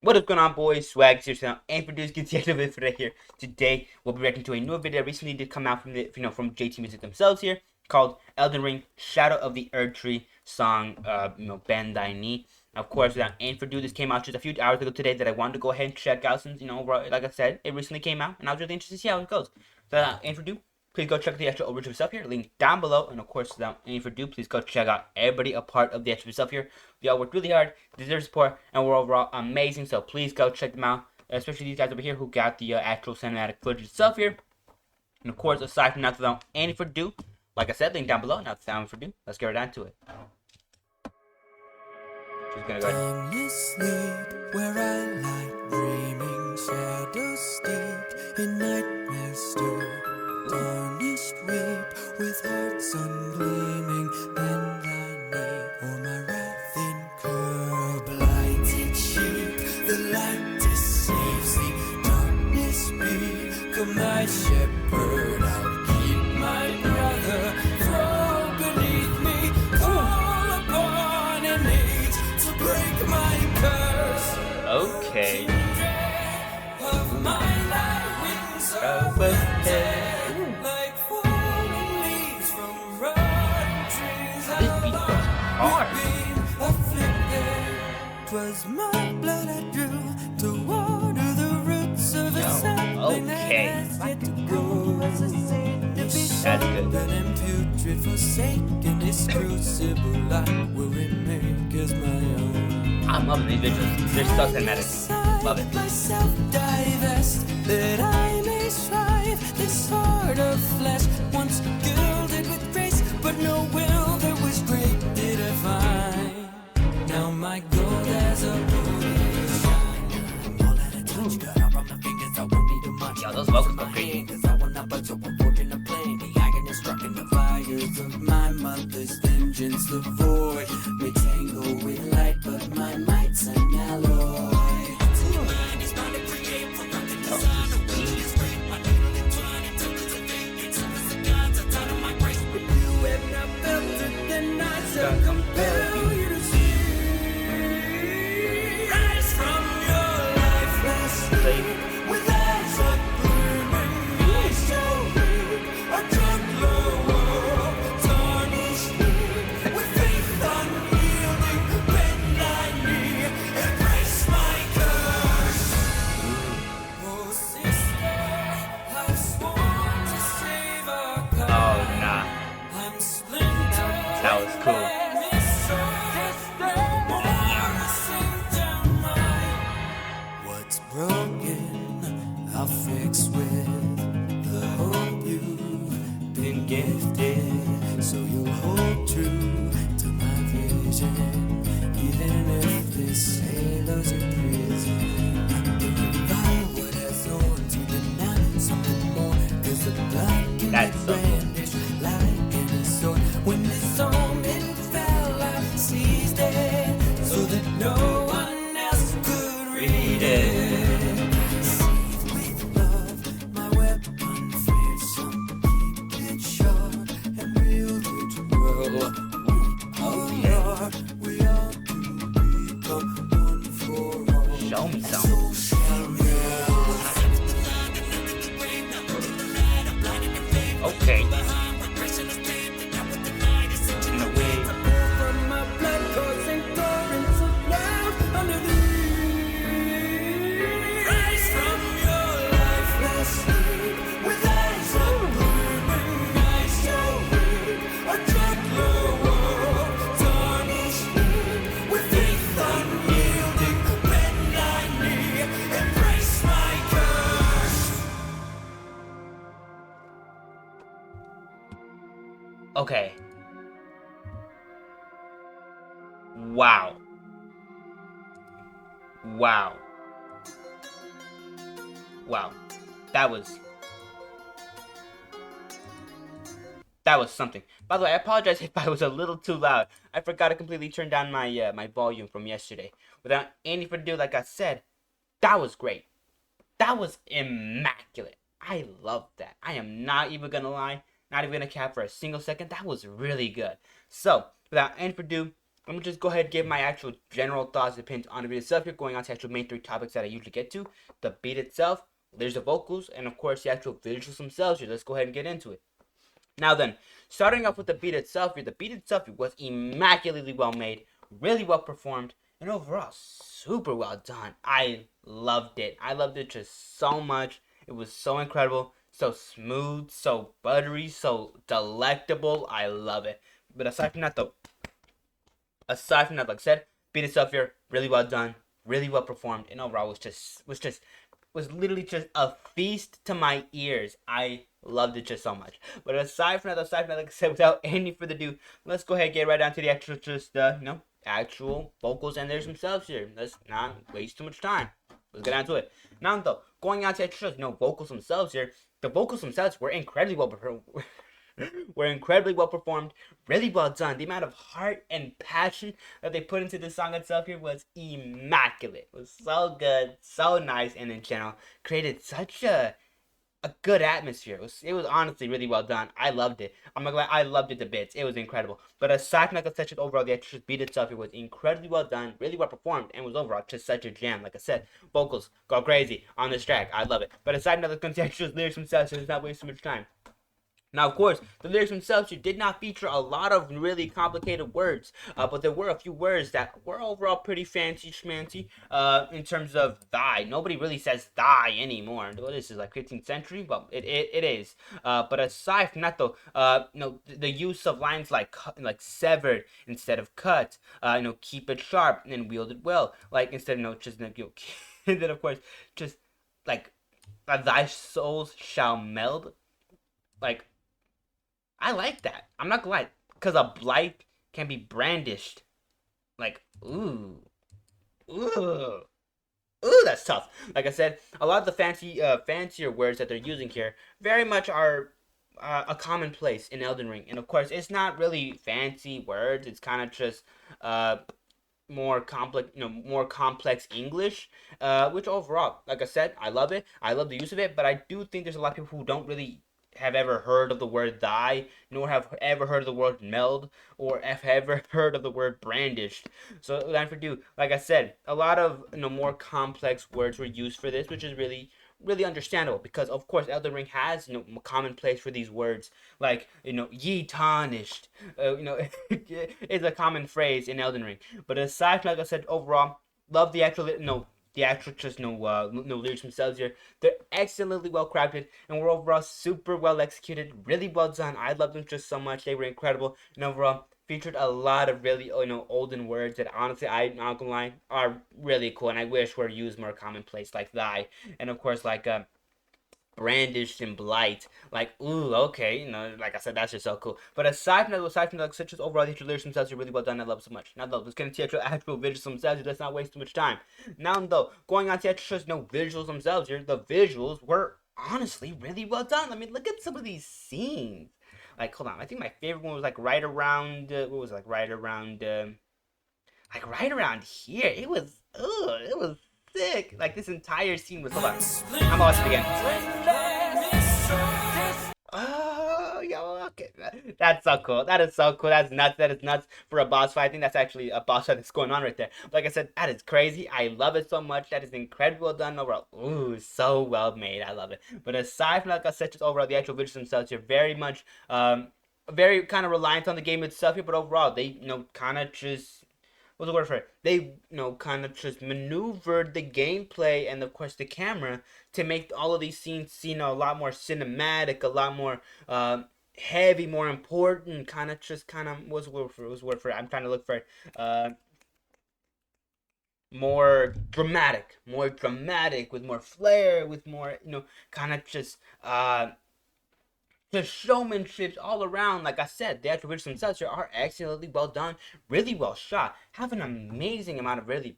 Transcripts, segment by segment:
What is going on, boys? Swaggys here, so and produce consecutive video here. Today we'll be reacting to a new video that recently did come out from the from JT Music themselves here, called Elden Ring Shadow of the ERDTREE song, Bend Thy Knee. Of course, without any further ado, this came out just a few hours ago today that I wanted to go ahead and check out since, like I said, it recently came out and I was really interested to see how it goes. So without any further ado, please go check the extra original stuff here, link down below. And of course, without any further ado, please go check out everybody a part of the extra stuff here. They all worked really hard, deserve support, and we're overall amazing. So please go check them out, especially these guys over here who got the actual cinematic footage itself here. And of course, aside from that, without any further ado, like I said, link down below. Now, without any further ado, let's get right down to it. She's gonna go ahead. Sleep where I lie, dreaming shadows steeped in nightmares still. Tarnished weep with hearts ungleaming, bend thy knee, or my wrath incur. Blighted sheep, the light deceives thee. Darkness be, come my shepherd, I'll keep my brother from beneath me. Call upon an age to break my curse. Okay. Of my light wings of like falling leaves from rotten trees. This beat goes hard. Afflicted, 'twas my blood I drew to water the roots of a sapling that has yet to grow. As a saint to be That's good. and am putrid, forsaken, this crucible I will remake as my own. I'm loving these visuals. They're so cinematic. Love it. Myself divest, that I may strive. This heart of flesh, once gilded with grace, but no will that was great did I find. Now my gold as a ruby shine. All at a touch, cut off from the fingers. I won't need a much. Yo, those vocals go crazy. 'Cause I will not budge, so I'm forging a plane. The agony struck in the fires of my mother's vengeance. The void may tangle with light, but my might's an alloy. Compel you to see. Rise from your lifeless sleep with eyes ungleaming, eyes so weak, a drunk lower, tarnished knee, with faith unyielding, bend thy knee, embrace my curse. Oh sister, I've sworn to save our cause. Oh, nah. I'm splintered. That was cool. What's broken, I'll fix with the hope you've been gifted. So you'll hold true to my vision, even if this sailor's a prison. I'm doing by what has thorns, you deny something more. 'Cause the blood can That's be so cool. brandished like any sword. When this omen fell, I seized it, so that no one else could read it. Seethe with love, my weapon fearsome, keep it sharp and wield it well. Oh Lord, we are to become one for all. Show me something. So shall we. Okay. In a way. From my blood coursing torrents of love under thee. Rise from your lifeless sleep with eyes ungleaming, eyes so weak, a drunk lower, tarnished knee, with faith unyielding, bend thy knee, embrace my curse. Okay. Wow. Wow. Wow. That was something. By the way, I apologize if I was a little too loud. I forgot to completely turn down my my volume from yesterday. Without any further ado, like I said, that was great. That was immaculate. I loved that. I am not even gonna lie. Not even gonna cap for a single second. That was really good. So, without any further ado, let me just go ahead and give my actual general thoughts and opinions on the beat itself here, going on to actual main 3 topics that I usually get to. The beat itself, there's the vocals, and of course the actual visuals themselves here. Let's go ahead and get into it. Now then, starting off with the beat itself here, the beat itself was immaculately well made, really well performed, and overall super well done. I loved it. I loved it just so much. It was so incredible, so smooth, so buttery, so delectable. I love it. But aside from that though, like I said, beat itself here, really well done, really well performed, and overall was literally just a feast to my ears. I loved it just so much. But aside from that, like I said, without any further ado, let's go ahead and get right down to the actual, actual vocals and lyrics themselves here. Let's not waste too much time. Let's get down to it. Now though, going on to actual, vocals themselves here, the vocals themselves were incredibly well performed. Really well done. The amount of heart and passion that they put into the song itself here was immaculate. It was so good, so nice, and in general created such a good atmosphere. It was honestly really well done. I loved it. I'm not gonna lie, I loved it to bits. It was incredible. But aside from like I said, overall the actual beat itself, it was incredibly well done, really well performed, and was overall just such a jam. Like I said, vocals go crazy on this track. I love it. But aside from the contextual lyrics themselves, so let's not waste too much time. Now, of course, the lyrics themselves did not feature a lot of really complicated words, but there were a few words that were overall pretty fancy schmancy in terms of thy. Nobody really says thy anymore. Well, this is like 15th century, but it is. But aside from that, though, the use of lines like severed instead of cut, keep it sharp and wield it well, like instead of just and then of course just like thy souls shall meld, like. I like that. I'm not gonna lie, because a blight can be brandished. Like, ooh, that's tough. Like I said, a lot of the fancier words that they're using here very much are a commonplace in Elden Ring, and of course, it's not really fancy words. It's kind of just more complex English, which overall, like I said, I love it. I love the use of it, but I do think there's a lot of people who don't really have ever heard of the word thy, nor have ever heard of the word meld, or have ever heard of the word brandished. So without further ado, like I said, a lot of more complex words were used for this, which is really understandable because of course Elden Ring has a commonplace for these words like ye tarnished, is a common phrase in Elden Ring. But aside from, like I said, overall love the actual lyrics themselves here. They're excellently well crafted and were overall super well executed, really well done. I love them just so much. They were incredible, and overall featured a lot of really olden words that honestly, I'm not gonna lie, are really cool, and I wish were used more commonplace, like thy, and of course like brandished and blight. Like, ooh, okay, like I said, that's just so cool. But aside from that, such as overall, the lyrics themselves are really well done. I love it so much. Now though, let's get into the actual visuals themselves. Let's not waste too much time. Now though, going on to actual visuals themselves here, the visuals were honestly really well done. I mean, look at some of these scenes. Like, hold on, I think my favorite one was like right around right around here. It was sick. Like this entire scene was. Hold on, I'm gonna watch it again. Oh, yo, okay. That's so cool. That is so cool. That's nuts. That is nuts for a boss fight. I think that's actually a boss fight that's going on right there. Like I said, that is crazy. I love it so much. That is incredibly well done overall. Ooh, so well made. I love it. But aside from, like I said, just overall, the actual visuals themselves are very much, very kind of reliant on the game itself here. But overall, they, kind of just what's the word for it? They, kind of just maneuvered the gameplay and of course the camera to make all of these scenes seem a lot more cinematic, a lot more heavy, more important. What's the word for it? I'm trying to look for it. More dramatic, with more flair, with more, kind of just the showmanship all around. Like I said, the actual visuals themselves are excellently well done, really well shot, have an amazing amount of really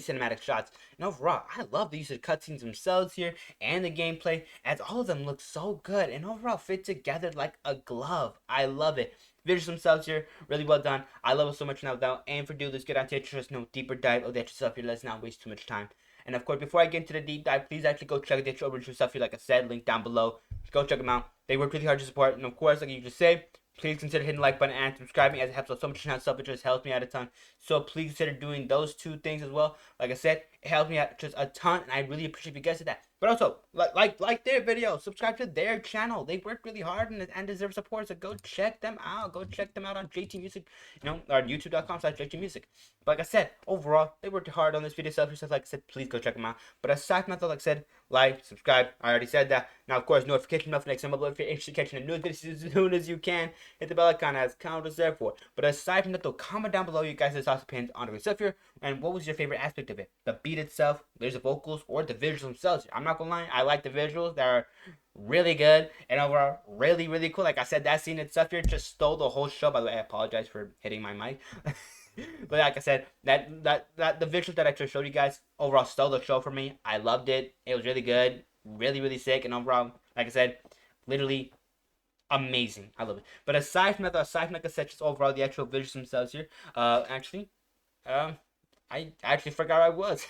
cinematic shots, and overall I love the use of cutscenes themselves here and the gameplay, as all of them look so good and overall fit together like a glove. I love it. Visuals themselves here, really well done. I love it so much. Now without any further ado, let's get on to the deeper dive of the actual stuff here. Let's not waste too much time. And of course, before I get into the deep dive, please actually go check the original stuff here, like I said, link down below. Go check them out. They work really hard to support. And of course, like you just say, please consider hitting the like button and subscribing, as it helps out so much and stuff. It just helps me out a ton. So please consider doing those two things as well. Like I said, it helps me out just a ton, and I really appreciate if you guys did that. But also, like their video, subscribe to their channel. They work really hard and deserve support. So go check them out. Go check them out on JT Music, or youtube.com/JT Music. But like I said, overall, they worked hard on this video stuff. Like I said, please go check them out. But aside from that, like I said, like, subscribe. I already said that. Now, of course, notification bell for next time I upload. If you're interested in catching the news videos as soon as you can, hit the bell icon as counters there for. But aside from that, though, comment down below you guys' thoughts opinions on the stuff here, and what was your favorite aspect of it? The beat itself, there's the vocals, or the visuals themselves. I'm not gonna lie, I like the visuals. They're really good and overall really, really cool. Like I said, that scene itself here just stole the whole show. By the way, I apologize for hitting my mic. But like I said, that the visuals that I just showed you guys overall stole the show for me. I loved it. It was really good, really, really sick, and overall, like I said, literally amazing. I love it. But aside from that, like I said, just overall the actual visuals themselves here. I actually forgot where I was.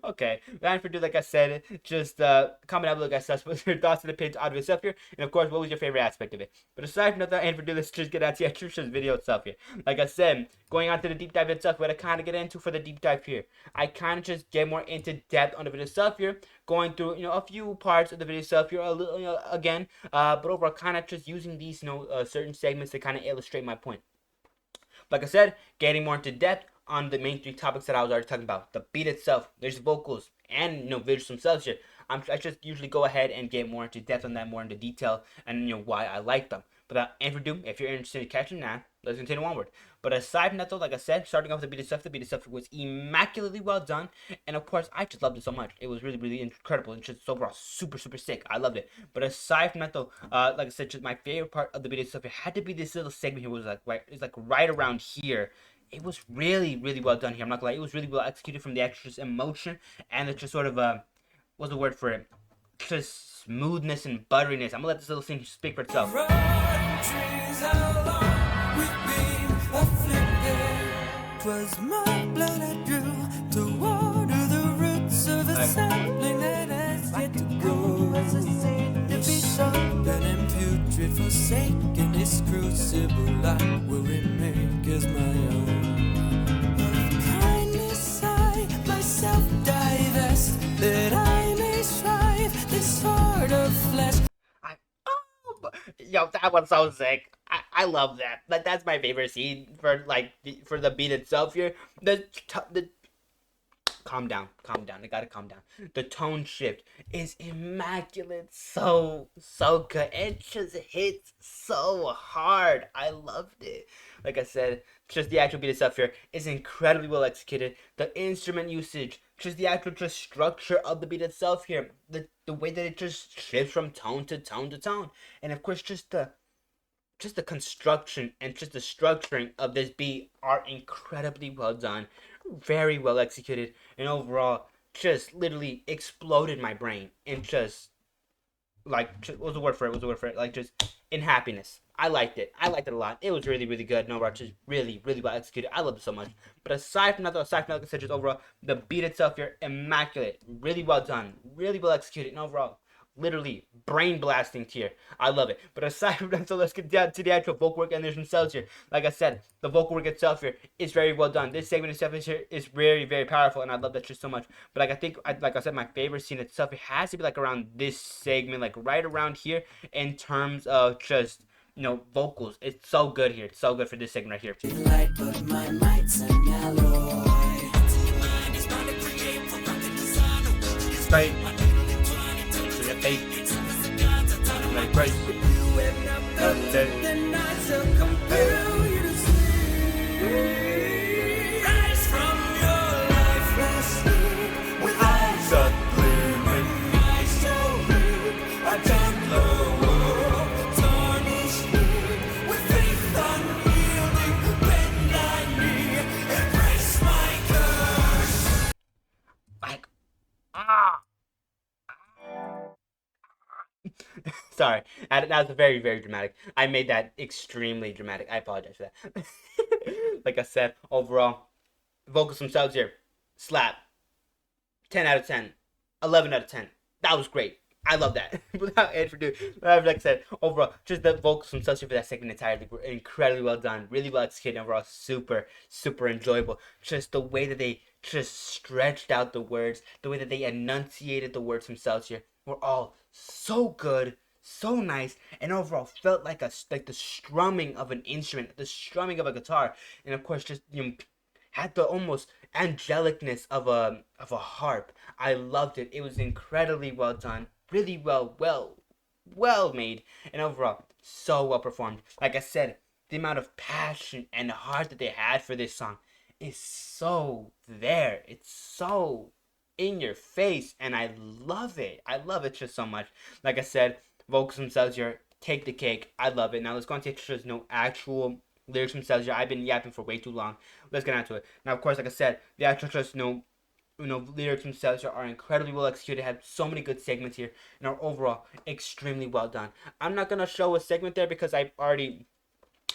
Okay, and for do like I said, just comment down below, guys. What's your thoughts on the page audio itself here, and of course, what was your favorite aspect of it? But aside from that, and for do let's just get out to the actual video itself here. Like I said, going on to the deep dive itself, what I kind of get into for the deep dive here, I kind of just get more into depth on the video itself here, going through a few parts of the video itself here, a little again, but overall, kind of just using these certain segments to kind of illustrate my point. Like I said, getting more into depth on the main three topics that I was already talking about. The beat itself, there's vocals, and visuals themselves here. I just usually go ahead and get more into depth on that, more into detail, and why I like them. But if you're interested in catching that, let's continue onward. But aside from that, though, like I said, starting off with the beat itself was immaculately well done, and of course, I just loved it so much. It was really, really incredible, and just overall super, super sick. I loved it. But aside from that, though, like I said, just my favorite part of the beat itself, it had to be this little segment here. Was right around here. It was really, really well done here. I'm not gonna lie, it was really well executed from the extras emotion and it's just sort of what's the word for it? Just smoothness and butteriness. I'm gonna let this little thing speak for itself. Twas my blood I drew to water the roots of a sapling that has yet to grow as a saint to be sown. And putrid forsaken, this crucible I will remake as my own. Of kindness I myself divest, that I may strive this heart of flesh. Yo, that was so sick. I love that. That's my favorite scene for for the beat itself here. The calm down. I gotta calm down. The tone shift is immaculate. So good. It just hits so hard. I loved it. Like I said, just the actual beat itself here is incredibly well executed. The instrument usage, just the actual structure of the beat itself here, the way that it just shifts from tone to tone to tone, and of course just the construction and just the structuring of this beat are incredibly well done, very well executed, and overall just literally exploded my brain and just what was the word for it? Like just in happiness. I liked it a lot. It was really, really good. No, just really, really well executed. I loved it so much. But aside from that, like I said, just overall, the beat itself here, immaculate, really well done, really well executed, and overall, literally brain blasting tier. I love it. But aside from that, so let's get down to the actual vocal work and there's themselves here. Like I said, the vocal work itself here is very well done. This segment itself here is very, very powerful, and I love that just so much. But like I said, my favorite scene itself, it has to be around this segment, right around here, in terms of just vocals. It's so good here. It's so good for this segment right here. Light, but my might's an alloy. Right. Like right. The nights will compel you to sleep. Rise from your lifeless sleep with eyes gleaming, eyes so weak, a gentle tarnished need, with faith unyielding, bend thy knee, embrace my curse. Sorry, that was very, very dramatic. I made that extremely dramatic. I apologize for that. Like I said, overall, vocals themselves here, slap. 10 out of 10. 11 out of 10. That was great. I love that. Without any further ado, like I said, overall, just the vocals themselves for that segment entirely were incredibly well done, really well executed, overall super, super enjoyable. Just the way that they just stretched out the words, the way that they enunciated the words themselves here, were all so good, so nice, and overall felt like the strumming of an instrument, the strumming of a guitar, and of course just had the almost angelicness of a harp. I loved it. It was incredibly well done, really well made, and overall so well performed. Like I said, the amount of passion and heart that they had for this song is so there. It's so in your face, and I love it. I love it just so much. Like I said, vocals themselves here take the cake. I love it. Now let's go on to just no actual lyrics themselves here. I've been yapping for way too long. Let's get into it. Now, of course, like I said, the actual just lyrics themselves are incredibly well executed. Have so many good segments here, and are overall extremely well done. I'm not gonna show a segment there because I've already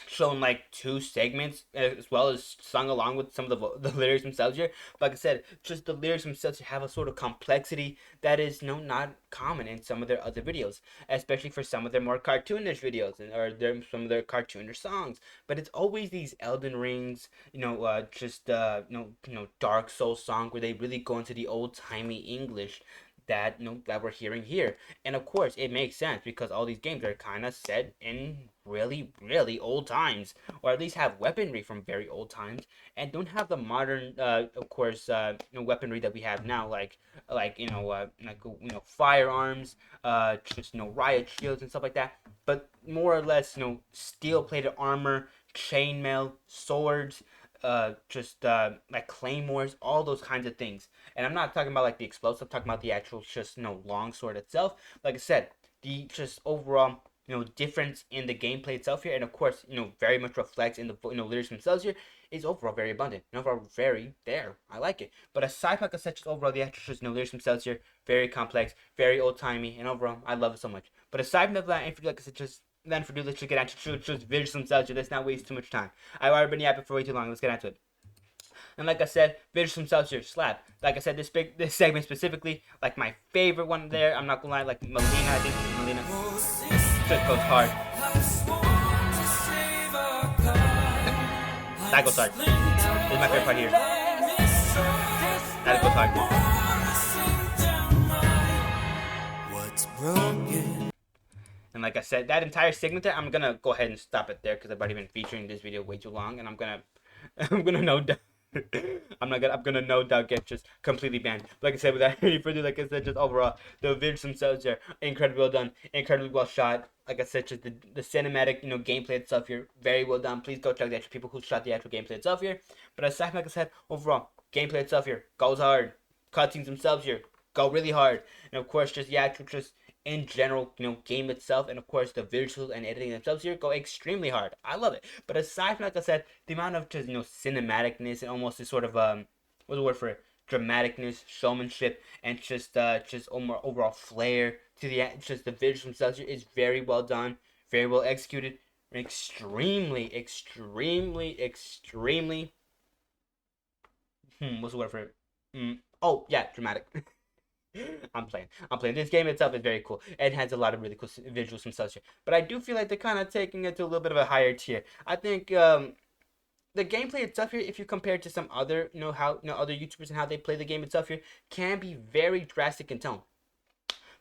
shown like two segments as well as sung along with some of the lyrics themselves here. But like I said, just the lyrics themselves have a sort of complexity that is not common in some of their other videos, especially for some of their more cartoonish videos or some of their cartoonish songs. But it's always these Elden Rings, Dark Soul song where they really go into the old timey English that that we're hearing here. And of course it makes sense because all these games are kind of set in really old times, or at least have weaponry from very old times, and don't have the modern of course weaponry that we have now, firearms, just riot shields and stuff like that, but more or less steel plated armor, chainmail, swords, like claymores, all those kinds of things. And I'm not talking about like the explosive, I'm talking about the actual just long sword itself. Like I said, the just overall difference in the gameplay itself here, and of course very much reflects in the lyrics themselves here, is overall very abundant and overall very there. I like it. But aside from, like I said, just overall the actual just lyrics themselves here, very complex, very old timey, and overall I love it so much. But aside from that, and for like I said, just then for let's just get into just visuals themselves here. Let's not waste too much time. I've already been yapping for way too long. Let's get into it. And like I said, visuals themselves here slap. Like I said, this segment specifically, like my favorite one there. I'm not gonna lie, like Melina, I think Melina just goes hard. That goes hard. This is my favorite part here. That goes hard. What's broken? And like I said, that entire segment there, I'm gonna go ahead and stop it there because I've already been featuring this video way too long, and I'm gonna no doubt I'm gonna no doubt get just completely banned. Like I said, without any further, like I said, just overall the videos themselves are incredibly well done, incredibly well shot. Like I said, just the cinematic gameplay itself here, very well done. Please go check the actual people who shot the actual gameplay itself here. But aside, like I said, overall gameplay itself here goes hard. Cutscenes themselves here go really hard, and of course just the actual just in general, game itself, and of course the visuals and editing themselves here go extremely hard. I love it. But aside from, like I said, the amount of just cinematicness and almost this sort of what's the word for it? Dramaticness, showmanship, and just overall flair to the just the visuals themselves here is very well done, very well executed, extremely what's the word for it? Oh yeah, dramatic. I'm playing. This game itself is very cool. It has a lot of really cool visuals and such. But I do feel like they're kind of taking it to a little bit of a higher tier. I think the gameplay itself here, if you compare it to some other, other YouTubers and how they play the game itself here, can be very drastic in tone.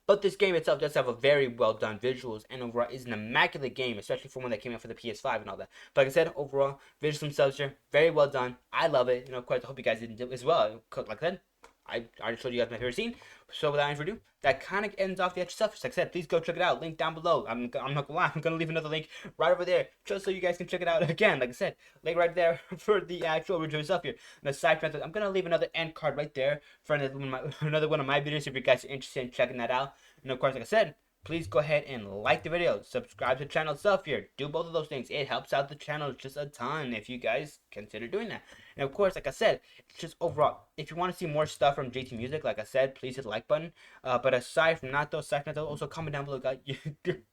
But this game itself does have a very well done visuals, and overall is an immaculate game, especially for one that came out for the PS5 and all that. But like I said, overall visuals themselves here, very well done. I love it. Of course, I hope you guys did as well. Like I said, I already showed you guys my favorite scene. So without any further ado, that kind of ends off the extra stuff. Like I said, please go check it out. Link down below. I'm not gonna lie, I'm gonna leave another link right over there just so you guys can check it out again. Like I said, link right there for the actual original stuff here. And aside from that, I'm gonna leave another end card right there for another one of my videos if you guys are interested in checking that out. And of course, like I said, please go ahead and like the video, subscribe to the channel itself here. Do both of those things. It helps out the channel just a ton if you guys consider doing that. And of course, like I said, just overall, if you want to see more stuff from JT Music, like I said, please hit the like button. But aside from that, also comment down below, guys.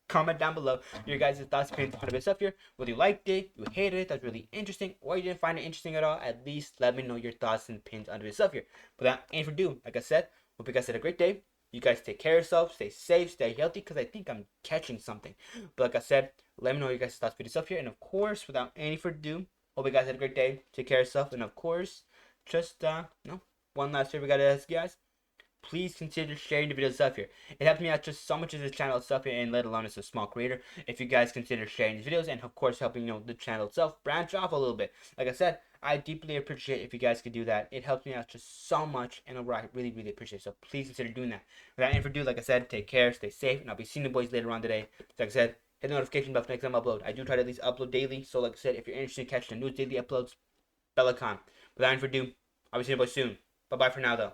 Comment down below your guys' thoughts, opinions on this stuff here. Whether you liked it, you hated it, that's really interesting, or you didn't find it interesting at all, at least let me know your thoughts and opinions on this stuff here. Without any further ado, like I said, hope you guys had a great day. You guys take care of yourselves, stay safe, stay healthy, because I think I'm catching something. But like I said, let me know your guys' thoughts for this up here. And of course, without any further ado, hope you guys had a great day. Take care of yourself. And of course, just, one last favor we gotta ask you guys. Please consider sharing the videos up here. It helps me out just so much as this channel itself here, and let alone as a small creator. If you guys consider sharing these videos, and of course helping the channel itself branch off a little bit. Like I said, I deeply appreciate if you guys could do that. It helps me out just so much, and I really, really appreciate it. So please consider doing that. Without any further ado, like I said, take care, stay safe, and I'll be seeing the boys later on today. So like I said, hit the notification bell for next time I upload. I do try to at least upload daily. So like I said, if you're interested in catching the news daily uploads, bell icon. Without any further ado, I'll be seeing you boys soon. Bye bye for now though.